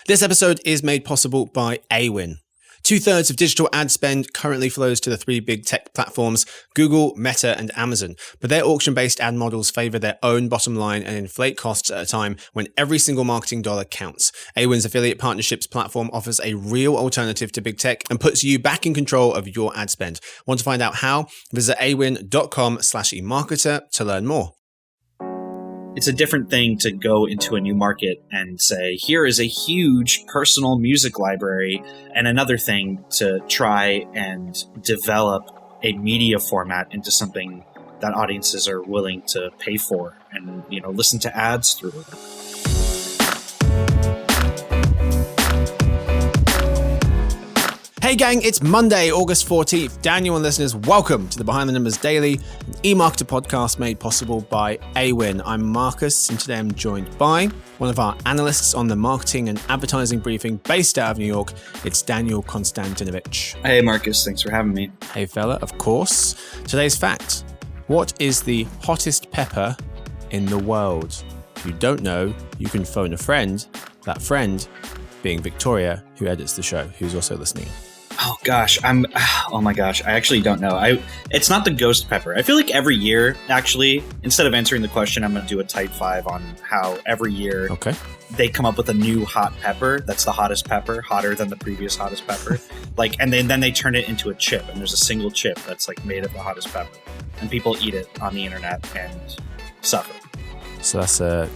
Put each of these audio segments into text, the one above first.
This episode is made possible by Awin. 2/3 of digital ad spend currently flows to the three big tech platforms, Google, Meta, and Amazon. But their auction-based ad models favor their own bottom line and inflate costs at a time when every single marketing dollar counts. Awin's affiliate partnerships platform offers a real alternative to big tech and puts you back in control of your ad spend. Want to find out how? Visit awin.com/emarketer to learn more. It's a different thing to go into a new market and say, here is a huge personal music library, and another thing to try and develop a media format into something that audiences are willing to pay for and, listen to ads through. Hey gang, it's Monday, August 14th. Daniel and listeners, welcome to the Behind the Numbers Daily, an eMarketer podcast made possible by Awin. I'm Marcus, and today I'm joined by one of our analysts on the marketing and advertising briefing based out of New York. It's Daniel Konstantinovic. Hey Marcus, thanks for having me. Hey fella, of course. Today's fact: what is the hottest pepper in the world? If you don't know, you can phone a friend, that friend being Victoria, who edits the show, who's also listening. Oh my gosh, I actually don't know. It's not the ghost pepper. I feel like every year, actually, instead of answering the question, I'm going to do a type 5 on how every year they come up with a new hot pepper that's the hottest pepper, hotter than the previous hottest pepper. And then they turn it into a chip, and there's a single chip that's made of the hottest pepper. And people eat it on the internet and suffer. So that's a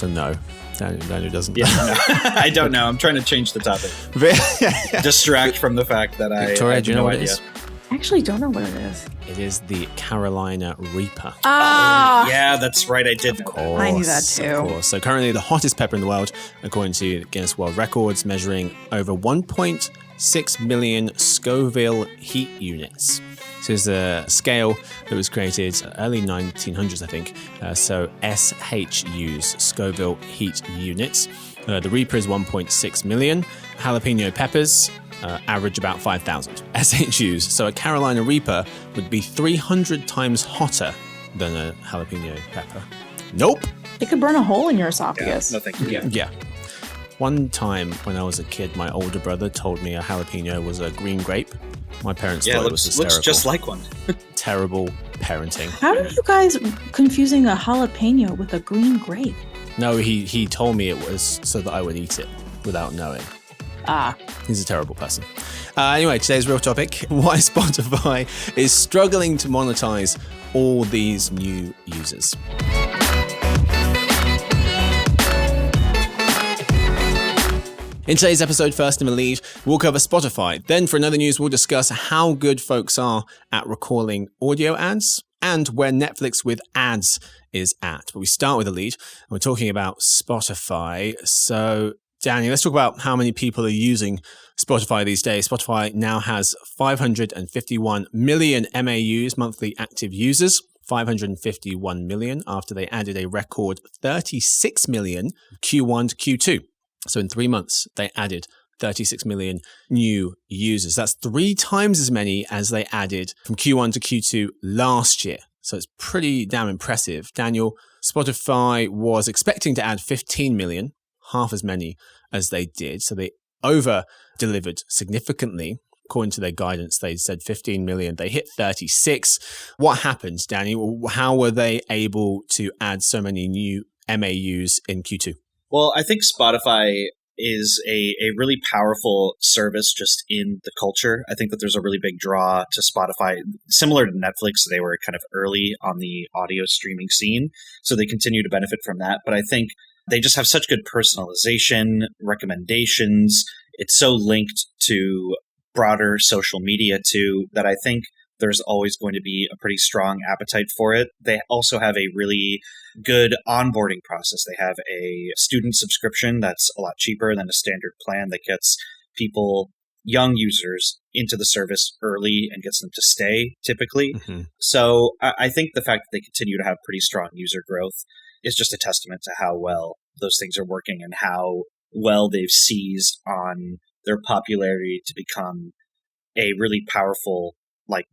no. Daniel doesn't. Yeah, no. I don't know. I'm trying to change the topic. Distract from the fact that Victoria, do you know what it is? I actually don't know what it is. It is the Carolina Reaper. Yeah, that's right. I did know that. I knew that too. Of course. So currently the hottest pepper in the world, according to Guinness World Records, measuring over 1.6 million Scoville heat units. So it's a scale that was created early 1900s, I think. So SHUs, Scoville heat units. The Reaper is 1.6 million. Jalapeno peppers average about 5,000 SHUs. So a Carolina Reaper would be 300 times hotter than a jalapeno pepper. Nope. It could burn a hole in your esophagus. Yeah, no thank you. Yeah. One time when I was a kid, my older brother told me a jalapeno was a green grape. My parents thought it was hysterical. Looks just like one. Terrible parenting. How are you guys confusing a jalapeno with a green grape? No, he told me it was so that I would eat it without knowing. He's a terrible person. Anyway, today's real topic: why Spotify is struggling to monetize all these new users. In today's episode, first in the lead, we'll cover Spotify. Then for another news, we'll discuss how good folks are at recalling audio ads and where Netflix with ads is at. But we start with the lead. We're talking about Spotify. So, Danny, let's talk about how many people are using Spotify these days. Spotify now has 551 million MAUs, monthly active users. 551 million after they added a record 36 million Q1 to Q2. So in 3 months, they added 36 million new users. That's 3 times as many as they added from Q1 to Q2 last year. So it's pretty damn impressive. Daniel, Spotify was expecting to add 15 million, half as many as they did. So they over-delivered significantly. According to their guidance, they said 15 million. They hit 36. What happened, Daniel? How were they able to add so many new MAUs in Q2? Well, I think Spotify is a really powerful service just in the culture. I think that there's a really big draw to Spotify. Similar to Netflix, they were kind of early on the audio streaming scene, so they continue to benefit from that. But I think they just have such good personalization, recommendations. It's so linked to broader social media too, that I think there's always going to be a pretty strong appetite for it. They also have a really good onboarding process. They have a student subscription that's a lot cheaper than a standard plan that gets people, young users, into the service early and gets them to stay typically. Mm-hmm. So I think the fact that they continue to have pretty strong user growth is just a testament to how well those things are working and how well they've seized on their popularity to become a really powerful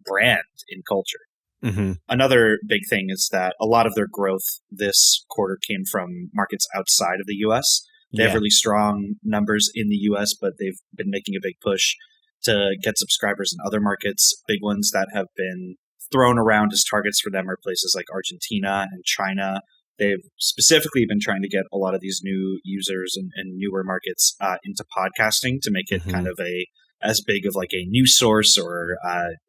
brand in culture. Mm-hmm. Another big thing is that a lot of their growth this quarter came from markets outside of the US. They have Yeah. really strong numbers in the US, but they've been making a big push to get subscribers in other markets. Big ones that have been thrown around as targets for them are places like Argentina and China. They've specifically been trying to get a lot of these new users and newer markets into podcasting to make it kind of as big of like a news source or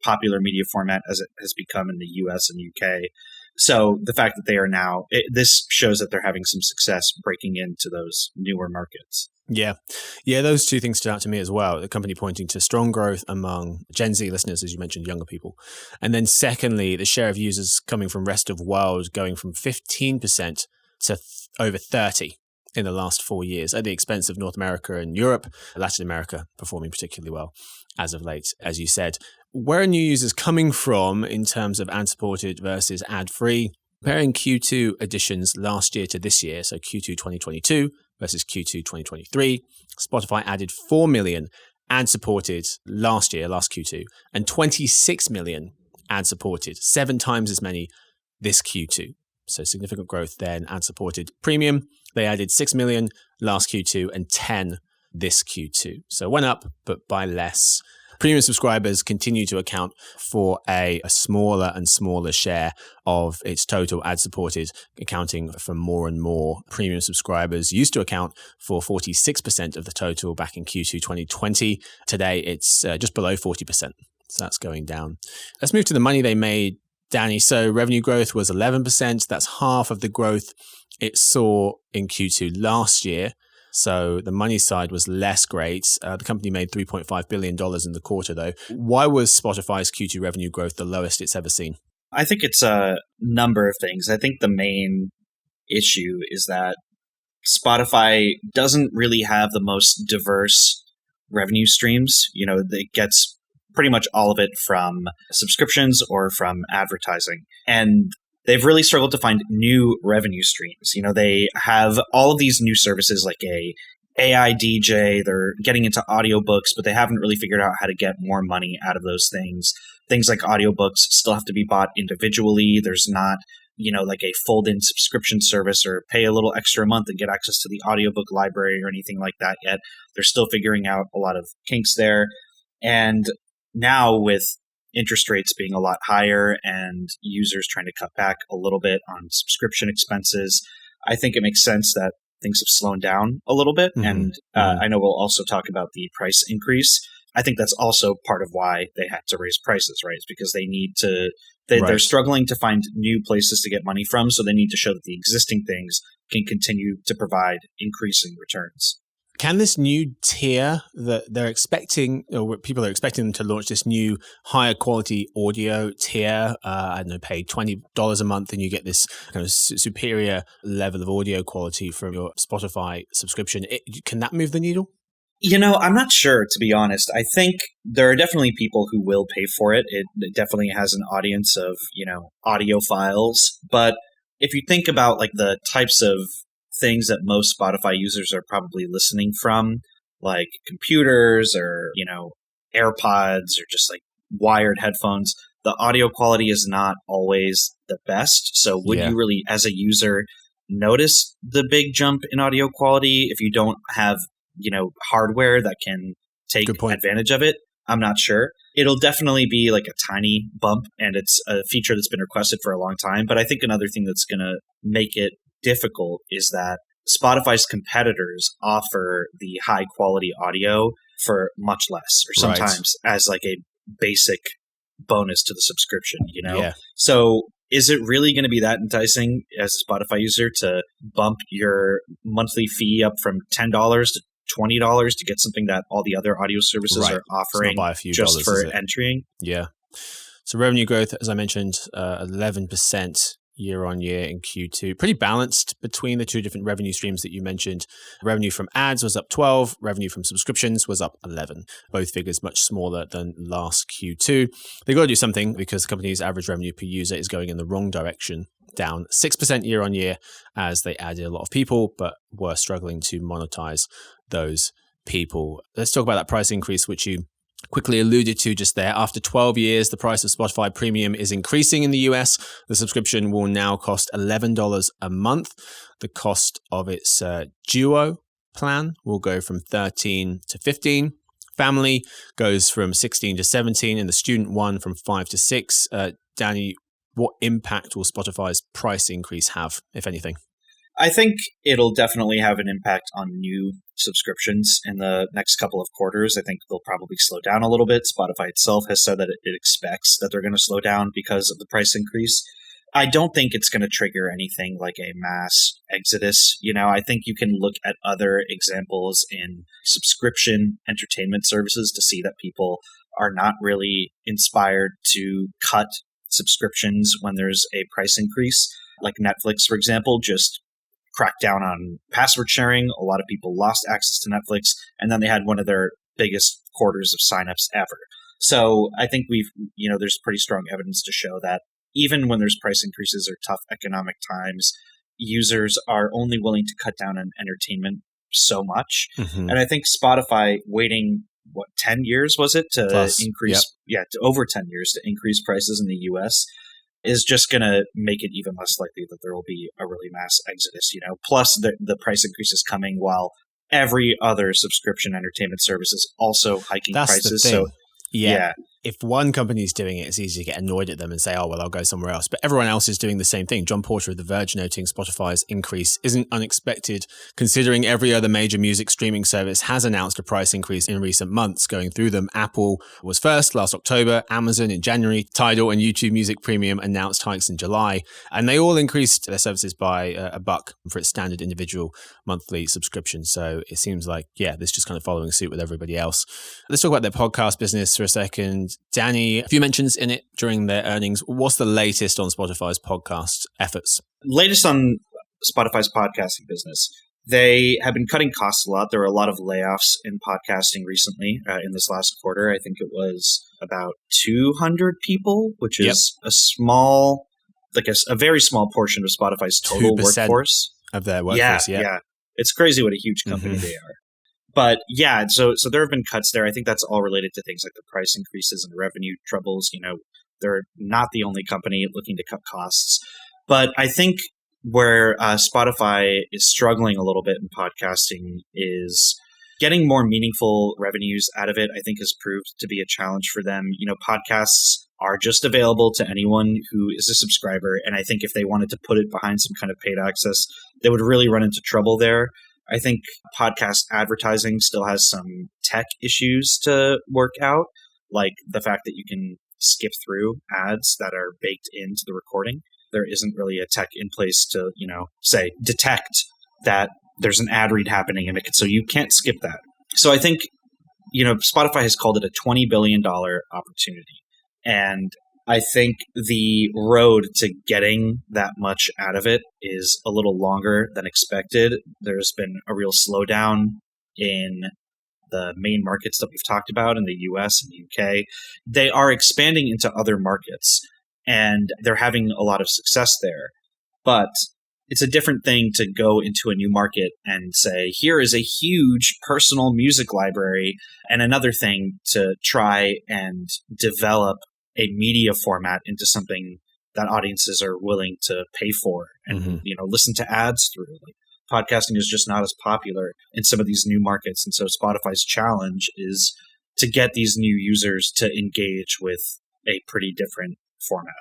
popular media format as it has become in the US and UK. So the fact that they are now, this shows that they're having some success breaking into those newer markets. Yeah. Yeah, those two things stood out to me as well. The company pointing to strong growth among Gen Z listeners, as you mentioned, younger people. And then secondly, the share of users coming from rest of world going from 15% to over 30% in the last 4 years at the expense of North America and Europe, Latin America performing particularly well as of late, as you said. Where are new users coming from in terms of ad-supported versus ad-free? Comparing Q2 additions last year to this year, so Q2 2022 versus Q2 2023, Spotify added 4 million ad-supported last year, last Q2, and 26 million ad-supported, 7 times as many this Q2. So significant growth there in ad-supported premium. They added 6 million last Q2 and 10 this Q2. So it went up, but by less. Premium subscribers continue to account for a smaller and smaller share of its total ad-supported, accounting for more and more. Premium subscribers used to account for 46% of the total back in Q2 2020. Today, it's just below 40%. So that's going down. Let's move to the money they made, Danny. So revenue growth was 11%. That's half of the growth it saw in Q2 last year. So the money side was less great. The company made $3.5 billion in the quarter, though. Why was Spotify's Q2 revenue growth the lowest it's ever seen? I think it's a number of things. I think the main issue is that Spotify doesn't really have the most diverse revenue streams. You know, it gets pretty much all of it from subscriptions or from advertising. And they've really struggled to find new revenue streams. You know, they have all of these new services like a AI DJ, they're getting into audiobooks, but they haven't really figured out how to get more money out of those things. Things like audiobooks still have to be bought individually. There's not, you know, like a fold-in subscription service or pay a little extra a month and get access to the audiobook library or anything like that yet. They're still figuring out a lot of kinks there. And now with interest rates being a lot higher and users trying to cut back a little bit on subscription expenses, I think it makes sense that things have slowed down a little bit. And I know we'll also talk about the price increase. I think that's also part of why they had to raise prices, right? It's because they need to, they're struggling to find new places to get money from. So they need to show that the existing things can continue to provide increasing returns. Can this new tier that they're expecting, or people are expecting them to launch this new higher quality audio tier, I don't know, pay $20 a month and you get this kind of superior level of audio quality from your Spotify subscription. Can that move the needle? You know, I'm not sure, to be honest. I think there are definitely people who will pay for it. It definitely has an audience of, you know, audiophiles. But if you think about like the types of things that most Spotify users are probably listening from, like computers or, you know, AirPods or just like wired headphones, the audio quality is not always the best. So would you really, as a user, notice the big jump in audio quality if you don't have, you know, hardware that can take advantage of it? I'm not sure. It'll definitely be like a tiny bump, and it's a feature that's been requested for a long time. But I think another thing that's going to make it difficult is that Spotify's competitors offer the high quality audio for much less, or sometimes as like a basic bonus to the subscription, you know? Yeah. So is it really going to be that enticing as a Spotify user to bump your monthly fee up from $10 to $20 to get something that all the other audio services are offering just for entering? Yeah. So revenue growth, as I mentioned, 11% year on year in Q2. Pretty balanced between the two different revenue streams that you mentioned. Revenue from ads was up 12. Revenue from subscriptions was up 11. Both figures much smaller than last Q2. They got to do something because the company's average revenue per user is going in the wrong direction, down 6% year on year as they added a lot of people, but were struggling to monetize those people. Let's talk about that price increase, which you quickly alluded to just there. After 12 years, the price of Spotify Premium is increasing in the US. The subscription will now cost $11 a month. The cost of its Duo plan will go from 13 to 15. Family goes from 16 to 17, and the student one from 5 to 6. Danny, what impact will Spotify's price increase have, if anything? I think it'll definitely have an impact on new subscriptions in the next couple of quarters. I think they'll probably slow down a little bit. Spotify itself has said that it expects that they're going to slow down because of the price increase. I don't think it's going to trigger anything like a mass exodus. I think you can look at other examples in subscription entertainment services to see that people are not really inspired to cut subscriptions when there's a price increase. Like Netflix, for example, just cracked down on password sharing. A lot of people lost access to Netflix, and then they had one of their biggest quarters of signups ever. So I think there's pretty strong evidence to show that even when there's price increases or tough economic times, users are only willing to cut down on entertainment so much. Mm-hmm. And I think Spotify waiting, 10 years was it to Plus, increase? Yep. To over 10 years to increase prices in the US is just going to make it even less likely that there will be a really mass exodus, Plus the price increase is coming while every other subscription entertainment service is also hiking prices. The thing. So yeah. If one company is doing it, it's easy to get annoyed at them and say, oh, well, I'll go somewhere else. But everyone else is doing the same thing. John Porter of The Verge noting Spotify's increase isn't unexpected, considering every other major music streaming service has announced a price increase in recent months. Going through them, Apple was first last October, Amazon in January, Tidal and YouTube Music Premium announced hikes in July. And they all increased their services by $1 for its standard individual monthly subscription. So it seems like, this just kind of following suit with everybody else. Let's talk about their podcast business for a second. Danny, a few mentions in it during their earnings. What's the latest on Spotify's podcast efforts? Latest on Spotify's podcasting business. They have been cutting costs a lot. There were a lot of layoffs in podcasting recently in this last quarter. I think it was about 200 people, which is a small, a very small portion of Spotify's total workforce. Of their workforce, yeah. It's crazy what a huge company they are. But so there have been cuts there. I think that's all related to things like the price increases and revenue troubles. They're not the only company looking to cut costs. But I think where Spotify is struggling a little bit in podcasting is getting more meaningful revenues out of it. I think has proved to be a challenge for them. Podcasts are just available to anyone who is a subscriber. And I think if they wanted to put it behind some kind of paid access, they would really run into trouble there. I think podcast advertising still has some tech issues to work out, like the fact that you can skip through ads that are baked into the recording. There isn't really a tech in place to, say, detect that there's an ad read happening and make it so you can't skip that. So I think, Spotify has called it a $20 billion opportunity. And I think the road to getting that much out of it is a little longer than expected. There's been a real slowdown in the main markets that we've talked about in the US and UK. They are expanding into other markets and they're having a lot of success there. But it's a different thing to go into a new market and say, here is a huge personal music library, and another thing to try and develop a media format into something that audiences are willing to pay for and listen to ads through. Like, podcasting is just not as popular in some of these new markets, and so Spotify's challenge is to get these new users to engage with a pretty different format.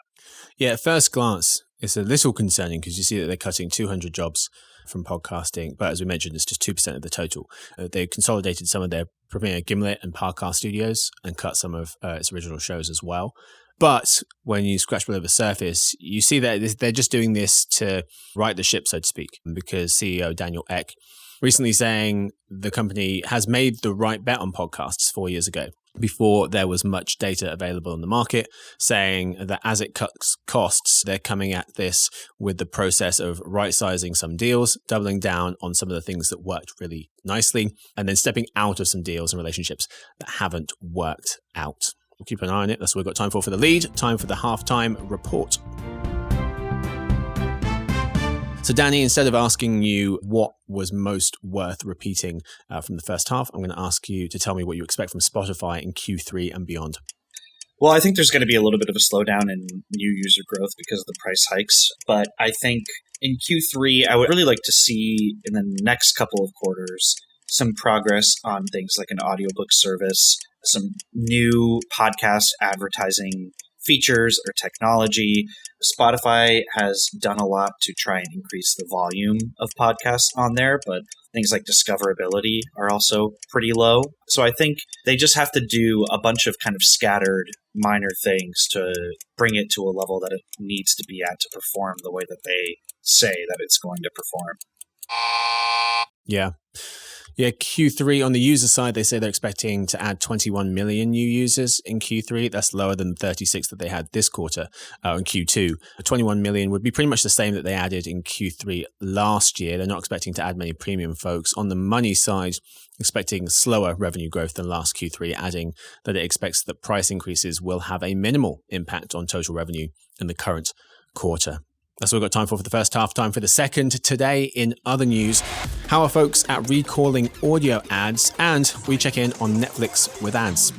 Yeah, at first glance, it's a little concerning because you see that they're cutting 200 jobs from podcasting, but as we mentioned, it's just 2% of the total. They consolidated some of their Premiere Gimlet and Parcast studios and cut some of its original shows as well. But when you scratch below the surface, you see that they're just doing this to right the ship, so to speak, because CEO Daniel Ek recently saying the company has made the right bet on podcasts 4 years ago, before there was much data available on the market, saying that as it cuts costs, they're coming at this with the process of right-sizing some deals, doubling down on some of the things that worked really nicely, and then stepping out of some deals and relationships that haven't worked out. We'll keep an eye on it. That's what we've got time for the lead. Time for the halftime report. So Danny, instead of asking you what was most worth repeating from the first half, I'm going to ask you to tell me what you expect from Spotify in Q3 and beyond. Well, I think there's going to be a little bit of a slowdown in new user growth because of the price hikes. But I think In Q3, I would really like to see in the next couple of quarters some progress on things like an audiobook service, some new podcast advertising features or technology. Spotify has done a lot to try and increase the volume of podcasts on there, but things like discoverability are also pretty low. So I think they just have to do a bunch of kind of scattered minor things to bring it to a level that it needs to be at to perform the way that they say that it's going to perform. Yeah. Yeah, Q3 on the user side, they say they're expecting to add 21 million new users in Q3. That's lower than 36 that they had this quarter in Q2. 21 million would be pretty much the same that they added in Q3 last year. They're not expecting to add many premium folks. On the money side, expecting slower revenue growth than last Q3, adding that it expects that price increases will have a minimal impact on total revenue in the current quarter. That's all we've got time for the first half. Time for the second. Today, in other news, how are folks at recalling audio ads? And we check in on Netflix with ads.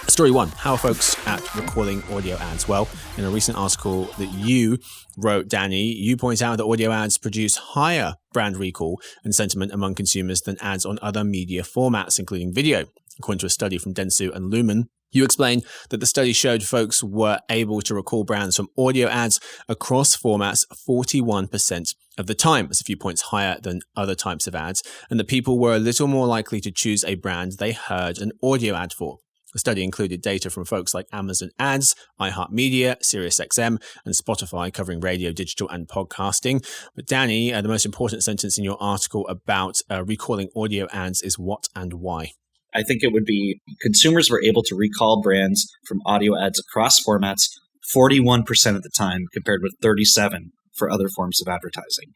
Story one, how are folks at recalling audio ads? Well, in a recent article that you wrote, Danny, you point out that audio ads produce higher brand recall and sentiment among consumers than ads on other media formats, including video. According to a study from Dentsu and Lumen, you explain that the study showed folks were able to recall brands from audio ads across formats 41% of the time. That's a few points higher than other types of ads, and that people were a little more likely to choose a brand they heard an audio ad for. The study included data from folks like Amazon Ads, iHeartMedia, SiriusXM, and Spotify covering radio, digital, and podcasting. But Danny, the most important sentence in your article about recalling audio ads is what and why? I think it would be consumers were able to recall brands from audio ads across formats 41% of the time compared with 37% for other forms of advertising.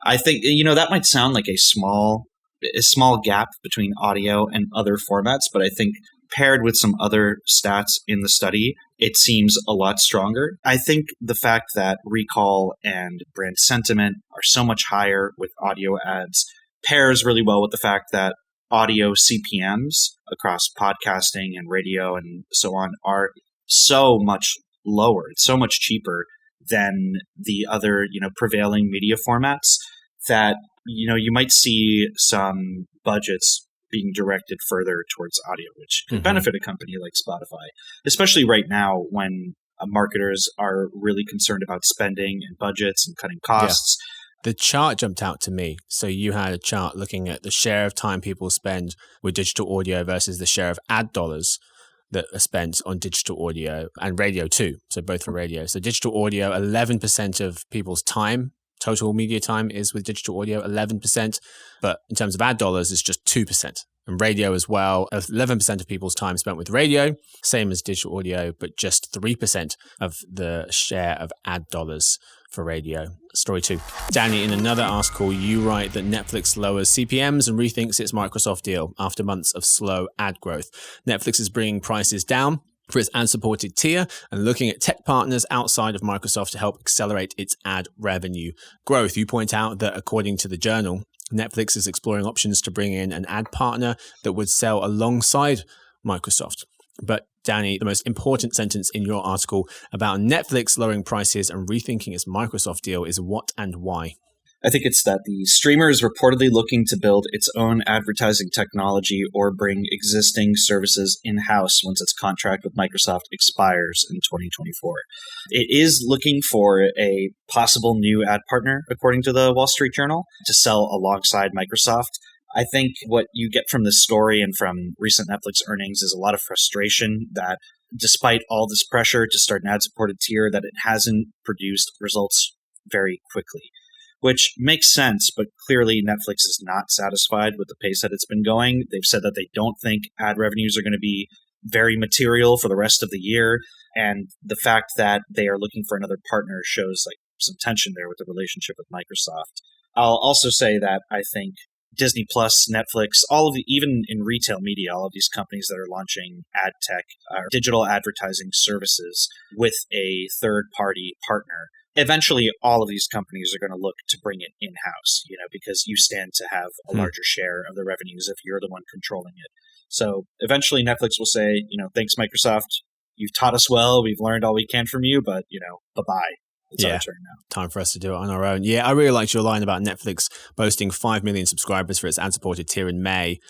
I think, that might sound like a small gap between audio and other formats, but I think paired with some other stats in the study, it seems a lot stronger. I think the fact that recall and brand sentiment are so much higher with audio ads pairs really well with the fact that audio CPMs across podcasting and radio and so on are so much lower. It's so much cheaper than the other, prevailing media formats that, you might see some budgets being directed further towards audio, which could benefit a company like Spotify, especially right now when marketers are really concerned about spending and budgets and cutting costs. Yeah. The chart jumped out to me. So you had a chart looking at the share of time people spend with digital audio versus the share of ad dollars that are spent on digital audio and radio too. So both for radio. So digital audio, 11% of people's time, total media time is with digital audio, 11%. But in terms of ad dollars, it's just 2%. And radio as well, 11% of people's time spent with radio, same as digital audio, but just 3% of the share of ad dollars for radio. Story two. Danny, in another article, you write that Netflix lowers CPMs and rethinks its Microsoft deal after months of slow ad growth. Netflix is bringing prices down for its ad-supported tier and looking at tech partners outside of Microsoft to help accelerate its ad revenue growth. You point out that according to the journal, Netflix is exploring options to bring in an ad partner that would sell alongside Microsoft. But Danny, the most important sentence in your article about Netflix lowering prices and rethinking its Microsoft deal is what and why? I think it's that the streamer is reportedly looking to build its own advertising technology or bring existing services in-house once its contract with Microsoft expires in 2024. It is looking for a possible new ad partner, according to the Wall Street Journal, to sell alongside Microsoft. I think what you get from this story and from recent Netflix earnings is a lot of frustration that despite all this pressure to start an ad-supported tier, that it hasn't produced results very quickly. Which makes sense, but clearly Netflix is not satisfied with the pace that it's been going. They've said that they don't think ad revenues are going to be very material for the rest of the year. And the fact that they are looking for another partner shows like some tension there with the relationship with Microsoft. I'll also say that I think Disney Plus, Netflix, even in retail media, all of these companies that are launching ad tech, digital advertising services with a third-party partner, eventually all of these companies are going to look to bring it in-house, because you stand to have a larger share of the revenues if you're the one controlling it. So eventually Netflix will say, thanks, Microsoft. You've taught us well. We've learned all we can from you, but, bye-bye. It's our turn now. Time for us to do it on our own. Yeah, I really liked your line about Netflix boasting 5 million subscribers for its ad-supported tier in May,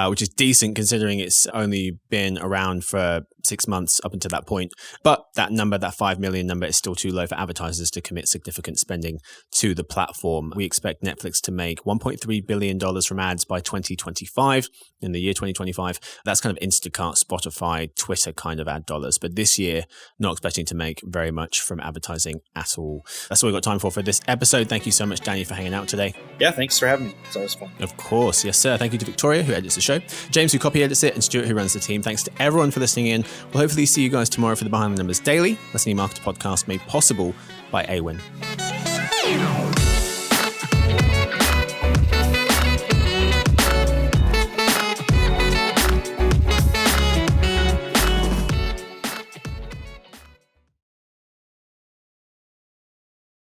which is decent considering it's only been around for 6 months up until that point. But that number, that 5 million number, is still too low for advertisers to commit significant spending to the platform. We expect Netflix to make $1.3 billion from ads by 2025, in the year 2025. That's kind of Instacart, Spotify, Twitter kind of ad dollars. But this year, not expecting to make very much from advertising at all. That's all we've got time for this episode. Thank you so much, Daniel, for hanging out today. Yeah, thanks for having me. It's always fun. Of course. Yes, sir. Thank you to Victoria, who edits the show, James, who copy edits it, and Stuart, who runs the team. Thanks to everyone for listening in. We'll hopefully see you guys tomorrow for the Behind the Numbers Daily, Listening Marketer podcast made possible by Awin.